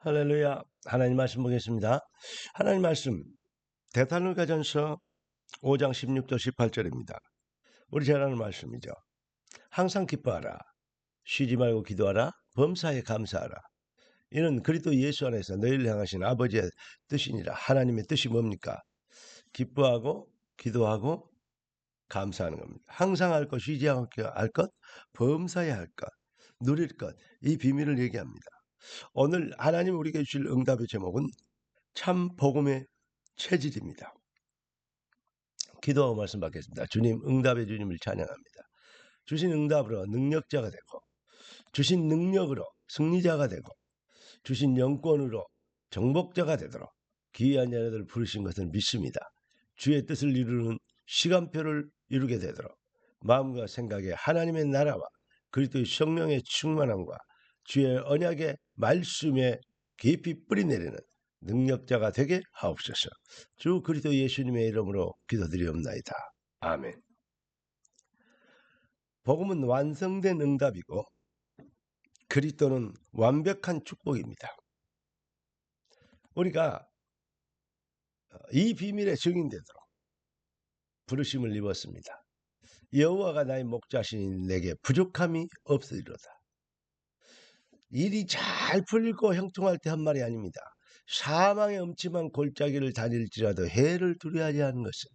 할렐루야. 하나님 말씀 보겠습니다. 하나님 말씀 데살로니가전서 5장 16절 18절입니다. 우리 잘 아는 말씀이죠. 항상 기뻐하라. 쉬지 말고 기도하라. 범사에 감사하라. 이는 그리스도 예수 안에서 너희를 향하신 아버지의 뜻이니라. 하나님의 뜻이 뭡니까? 기뻐하고 기도하고 감사하는 겁니다. 항상 할 것, 쉬지 않고 할 것, 범사에 할 것, 누릴 것, 이 비밀을 얘기합니다. 오늘 하나님 우리에게 주실 응답의 제목은 참 복음의 체질입니다. 기도하고 말씀 받겠습니다. 주님, 응답의 주님을 찬양합니다. 주신 응답으로 능력자가 되고, 주신 능력으로 승리자가 되고, 주신 영권으로 정복자가 되도록 귀한 자녀들을 부르신 것을 믿습니다. 주의 뜻을 이루는 시간표를 이루게 되도록 마음과 생각에 하나님의 나라와 그리스도의 성령의 충만함과 주의 언약의 말씀에 깊이 뿌리내리는 능력자가 되게 하옵소서. 주 그리스도 예수님의 이름으로 기도드리옵나이다. 아멘. 복음은 완성된 응답이고 그리스도는 완벽한 축복입니다. 우리가 이 비밀에 증인되도록 부르심을 입었습니다. 여호와가 나의 목자시니 내게 부족함이 없으리로다. 일이 잘 풀리고 형통할 때 한 말이 아닙니다. 사망의 음침한 골짜기를 다닐지라도 해를 두려워하지 않는 것은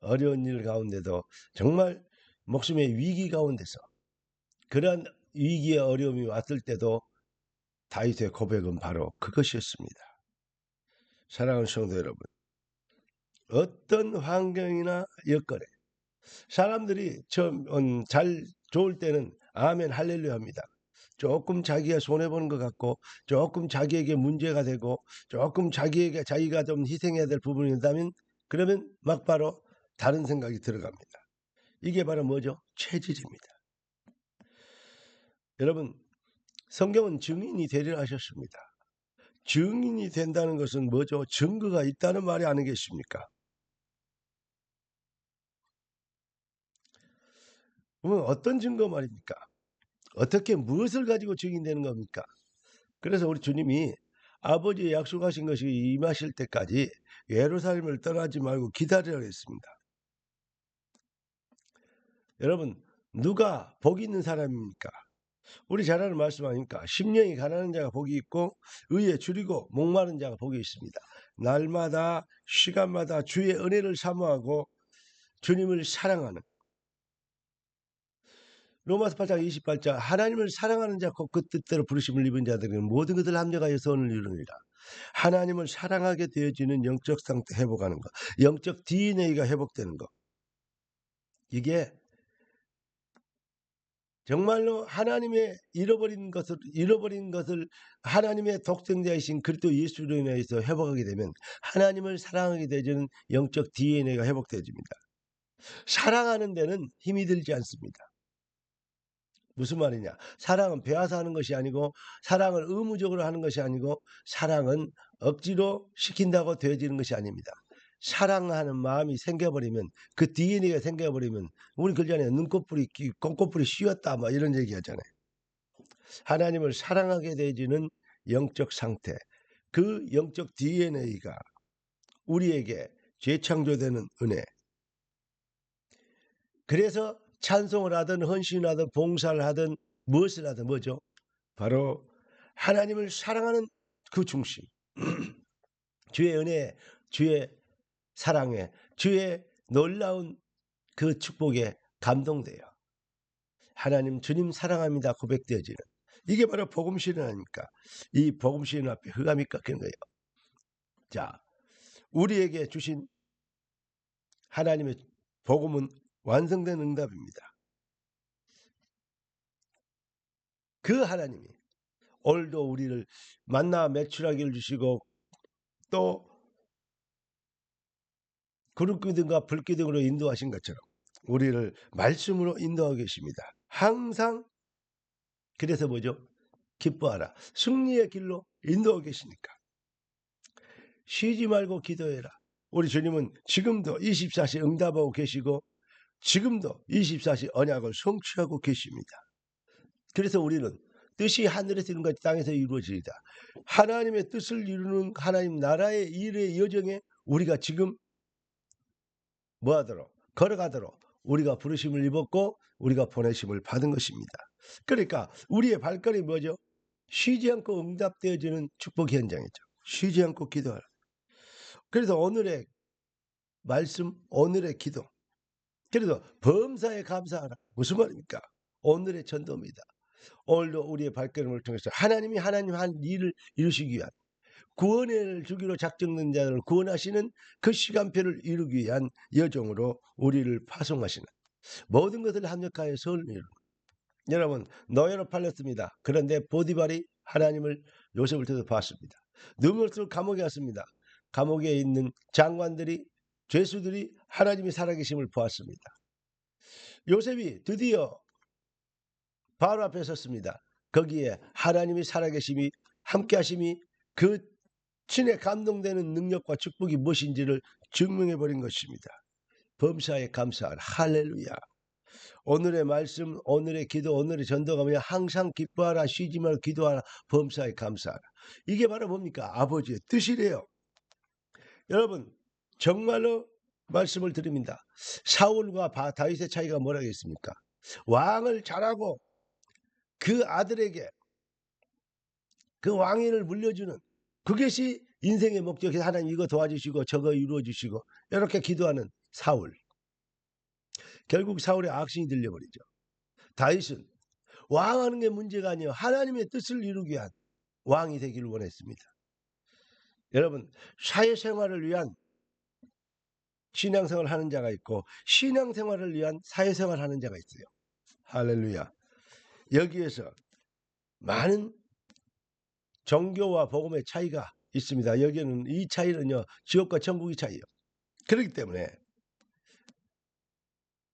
어려운 일 가운데도 정말 목숨의 위기 가운데서 그러한 위기의 어려움이 왔을 때도 다윗의 고백은 바로 그것이었습니다. 사랑하는 성도 여러분, 어떤 환경이나 여건에 사람들이 처음 잘 좋을 때는 아멘 할렐루야 합니다. 조금 자기가 손해보는 것 같고 조금 자기에게 문제가 되고 조금 자기가 좀 희생해야 될 부분이 있다면 그러면 막바로 다른 생각이 들어갑니다. 이게 바로 뭐죠? 체질입니다. 여러분, 성경은 증인이 되리라 하셨습니다. 증인이 된다는 것은 뭐죠? 증거가 있다는 말이 아니겠습니까? 그러면 어떤 증거 말입니까? 어떻게 무엇을 가지고 증인되는 겁니까? 그래서 우리 주님이 아버지의 약속하신 것이 임하실 때까지 예루살렘을 떠나지 말고 기다리라고 했습니다. 여러분, 누가 복이 있는 사람입니까? 우리 잘 아는 말씀 아닙니까? 심령이 가난한 자가 복이 있고 의에 줄이고 목마른 자가 복이 있습니다. 날마다 시간마다 주의 은혜를 사모하고 주님을 사랑하는 로마서 8장 28절 하나님을 사랑하는 자 곧 그 뜻대로 부르심을 입은 자들은 모든 것을 합력하여 선을 이루느니라. 하나님을 사랑하게 되어지는 영적 상태 회복하는 것, 영적 DNA가 회복되는 것, 이게 정말로 하나님의 잃어버린 것을 하나님의 독생자이신 그리스도 예수로 인해서 회복하게 되면 하나님을 사랑하게 되어지는 영적 DNA가 회복되어집니다. 사랑하는 데는 힘이 들지 않습니다. 무슨 말이냐? 사랑은 배워서 하는 것이 아니고 사랑을 의무적으로 하는 것이 아니고 사랑은 억지로 시킨다고 되어지는 것이 아닙니다. 사랑하는 마음이 생겨버리면 그 DNA가 생겨버리면 우리 그전에 눈꽃불이 꽃꽃불이 씌었다 뭐 이런 얘기 하잖아요. 하나님을 사랑하게 되어지는 영적 상태, 그 영적 DNA가 우리에게 재창조되는 은혜. 그래서 찬송을 하든 헌신을 하든 봉사를 하든 무엇을 하든 뭐죠? 바로 하나님을 사랑하는 그 중심. 주의 은혜, 주의 사랑에, 주의 놀라운 그 축복에 감동돼요. 하나님 주님 사랑합니다 고백되어지는 이게 바로 복음 시인 아닙니까? 이 복음 시인 앞에 흑암이 꺾이는 거예요. 자, 우리에게 주신 하나님의 복음은 완성된 응답입니다. 그 하나님이 오늘도 우리를 만나 매출하기를 주시고 또 구름기둥과 불기둥으로 인도하신 것처럼 우리를 말씀으로 인도하고 계십니다. 항상 그래서 뭐죠? 기뻐하라. 승리의 길로 인도하고 계시니까. 쉬지 말고 기도해라. 우리 주님은 지금도 24시 응답하고 계시고 지금도 24시 언약을 성취하고 계십니다. 그래서 우리는 뜻이 하늘에서 이룬 같이 땅에서 이루어지리다. 하나님의 뜻을 이루는 하나님 나라의 일의 여정에 우리가 지금 뭐하도록 걸어가도록 우리가 부르심을 입었고 우리가 보내심을 받은 것입니다. 그러니까 우리의 발걸음이 뭐죠? 쉬지 않고 응답되어지는 축복 현장이죠. 쉬지 않고 기도하라. 그래서 오늘의 말씀, 오늘의 기도. 그래서 범사에 감사하라. 무슨 말입니까? 오늘의 전도입니다. 오늘도 우리의 발걸음을 통해서 하나님이 하나님 한 일을 이루시기 위한 구원을 주기로 작정된 자들을 구원하시는 그 시간표를 이루기 위한 여정으로 우리를 파송하시는 모든 것을 합력하여 선을 이루는 여러분 노예로 팔렸습니다. 그런데 보디발이 하나님을 요셉을 통해서 봤습니다. 눈물로 감옥에 갔습니다. 감옥에 있는 장관들이 죄수들이 하나님이 살아계심을 보았습니다. 요셉이 드디어 바로 앞에 섰습니다. 거기에 하나님이 살아계심이 함께하심이 그 신에 감동되는 능력과 축복이 무엇인지를 증명해버린 것입니다. 범사에 감사하라. 할렐루야. 오늘의 말씀, 오늘의 기도, 오늘의 전도가 뭐냐? 항상 기뻐하라, 쉬지 말고 기도하라, 범사에 감사하라. 이게 바로 뭡니까? 아버지의 뜻이래요. 여러분 정말로 말씀을 드립니다. 사울과 다윗의 차이가 뭐라겠습니까? 왕을 잘하고 그 아들에게 그 왕위를 물려주는 그것이 인생의 목적이 하나님 이거 도와주시고 저거 이루어주시고 이렇게 기도하는 사울. 결국 사울의 악신이 들려버리죠. 다윗은 왕하는 게 문제가 아니에요. 하나님의 뜻을 이루기 위한 왕이 되기를 원했습니다. 여러분 사회생활을 위한 신앙생활을 하는 자가 있고 신앙생활을 위한 사회생활을 하는 자가 있어요. 할렐루야. 여기에서 많은 종교와 복음의 차이가 있습니다. 여기는 이 차이는요 지옥과 천국의 차이예요. 그렇기 때문에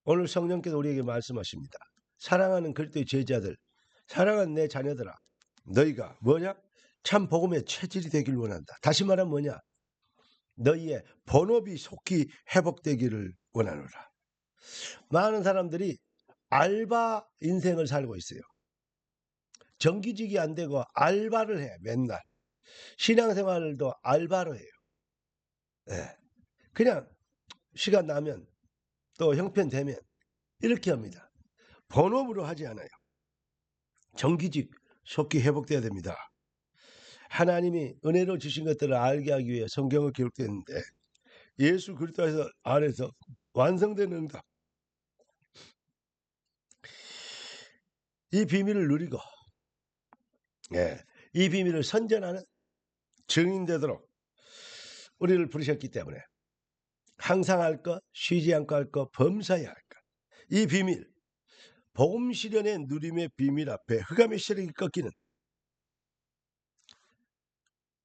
오늘 성령께서 우리에게 말씀하십니다. 사랑하는 그리스도의 제자들, 사랑하는 내 자녀들아, 너희가 뭐냐? 참 복음의 체질이 되길 원한다. 다시 말하면 뭐냐? 너희의 본업이 속히 회복되기를 원하노라. 많은 사람들이 알바 인생을 살고 있어요. 정규직이 안 되고 알바를 해. 맨날 신앙생활도 알바로 해요. 네. 그냥 시간 나면 또 형편되면 이렇게 합니다. 본업으로 하지 않아요. 정규직 속히 회복돼야 됩니다. 하나님이 은혜로 주신 것들을 알게 하기 위해 성경을 기록되었는데 예수 그리스도 안에서 완성된 응답, 이 비밀을 누리고 이 비밀을 선전하는 증인되도록 우리를 부르셨기 때문에 항상 할 것, 쉬지 않고 할 것, 범사에 할 것. 이 비밀, 복음 실현의 누림의 비밀 앞에 흑암의 세력이 꺾이는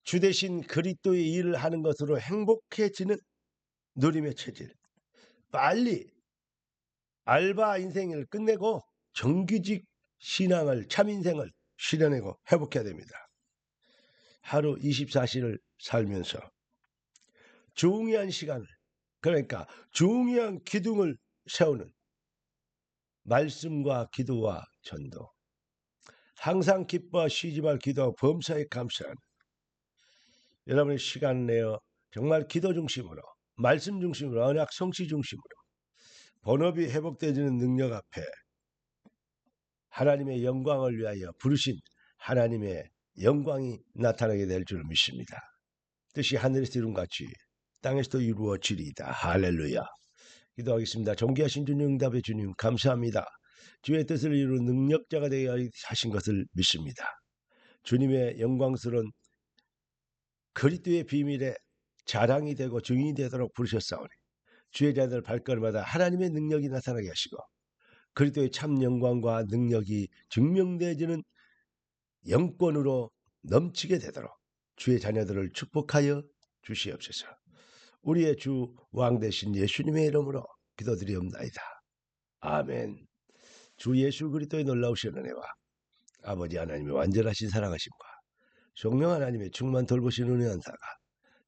주 대신 그리스도의 일을 하는 것으로 행복해지는 누림의 체질. 빨리 알바 인생을 끝내고 정규직 신앙을 참 인생을 실현하고 회복해야 됩니다. 하루 24시를 살면서 중요한 시간을 그러니까 중요한 기둥을 세우는 말씀과 기도와 전도 항상 기뻐 쉬지 말 기도하고 범사에 감사하는 여러분의 시간 내어 정말 기도 중심으로 말씀 중심으로 언약 성취 중심으로 본업이 회복되어지는 능력 앞에 하나님의 영광을 위하여 부르신 하나님의 영광이 나타나게 될 줄 믿습니다. 뜻이 하늘에서 이룬 같이 땅에서도 이루어지리이다. 할렐루야. 기도하겠습니다. 존귀하신 주님 응답해 주님 감사합니다. 주의 뜻을 이루는 능력자가 되게 하신 것을 믿습니다. 주님의 영광스러운 그리스도의 비밀에 자랑이 되고 증인이 되도록 부르셨사오니 주의 자들 발걸음마다 하나님의 능력이 나타나게 하시고 그리스도의 참 영광과 능력이 증명되어지는 영권으로 넘치게 되도록 주의 자녀들을 축복하여 주시옵소서. 우리의 주 왕 되신 예수님의 이름으로 기도드리옵나이다. 아멘. 주 예수 그리스도의 놀라우신 은혜와 아버지 하나님의 완전하신 사랑하심과 성령 하나님의 충만 돌보신 은혜 한사가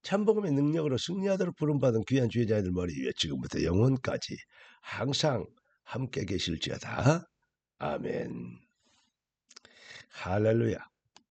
참복음의 능력으로 승리하도록 부름받은 귀한 주의 자녀들 머리 위에 지금부터 영원까지 항상 함께 계실지어다. 아멘. 할렐루야.